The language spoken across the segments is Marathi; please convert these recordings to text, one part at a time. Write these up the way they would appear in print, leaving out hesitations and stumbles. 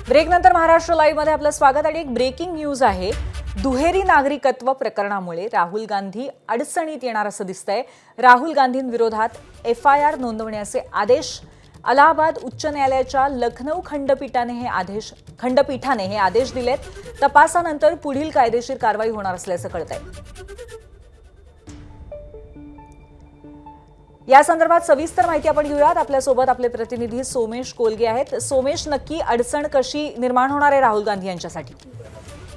ब्रेक नंतर महाराष्ट्र लाईव्ह मध्ये आपलं स्वागत आणि एक ब्रेकिंग न्यूज आहे। दुहेरी नागरिकत्व प्रकरणामुळे राहुल गांधी अडचणीत येणार असं दिसतंय। राहुल गांधींविरोधात FIR नोंदवण्याचे आदेश अलाहाबाद उच्च न्यायालयाच्या लखनौ खंडपीठाने हे आदेश दिलेत। तपासानंतर पुढील कायदेशीर कारवाई होणार असल्याचं कळतंय। या संदर्भात सविस्तर माहिती आपण घेऊयात। आपल्यासोबत आपले प्रतिनिधी सोमेश कोलगे आहेत। सोमेश, नक्की अडचण कशी निर्माण होणार आहे राहुल गांधी यांच्यासाठी?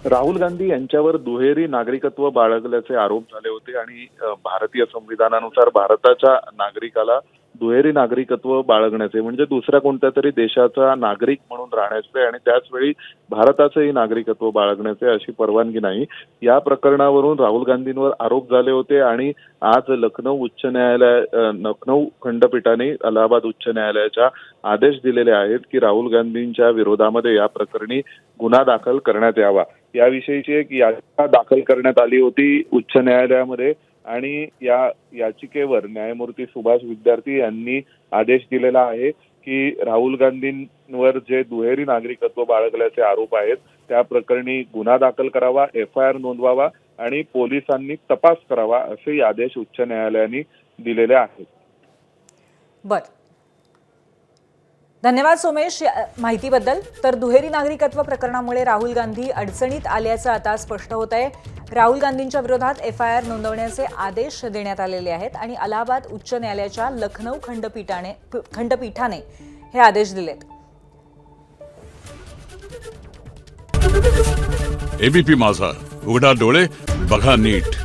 राहुल गांधी यांच्यावर दुहेरी नागरिकत्व बाळगल्याचे आरोप झाले होते आणि भारतीय संविधानानुसार भारताच्या नागरिकाला दुहेरी नागरिकत्व बाळगण्याचे म्हणजे दुसऱ्या कोणत्या तरी देशाचा नागरिक म्हणून राहण्याचे आणि त्याचवेळी भारताचेही नागरिकत्व बाळगण्याचे अशी परवानगी नाही। या प्रकरणावरून राहुल गांधींवर आरोप झाले होते आणि आज लखनौ खंडपीठाने अलाहाबाद उच्च न्यायालयाच्या आदेश दिलेले आहेत की राहुल गांधींच्या विरोधामध्ये या प्रकरणी गुन्हा दाखल करण्यात यावा। याविषयीची एक याचिका दाखल करण्यात आली होती उच्च न्यायालयामध्ये आणि या याचिकेवर न्यायमूर्ती सुभाष विद्यार्थी यांनी आदेश दिलेला आहे की राहुल गांधींवर जे दुहेरी नागरिकत्व बाळगल्याचे आरोप आहेत त्या प्रकरणी गुन्हा दाखल करावा, FIR नोंदवावा आणि पोलिसांनी तपास करावा असे आदेश उच्च न्यायालयाने दिलेले आहेत। बरं, धन्यवाद सोमेश माहितीबद्दल। तर दुहेरी नागरिकत्व प्रकरणामुळे राहुल गांधी अडचणीत आल्याचं आता स्पष्ट होत आहे। राहुल गांधींच्या विरोधात FIR नोंदवण्याचे आदेश देण्यात आलेले आहेत आणि अलाहाबाद उच्च न्यायालयाच्या लखनौ खंडपीठाने हे आदेश दिलेत। ABP माझा, उघडा डोळे बघा नीट।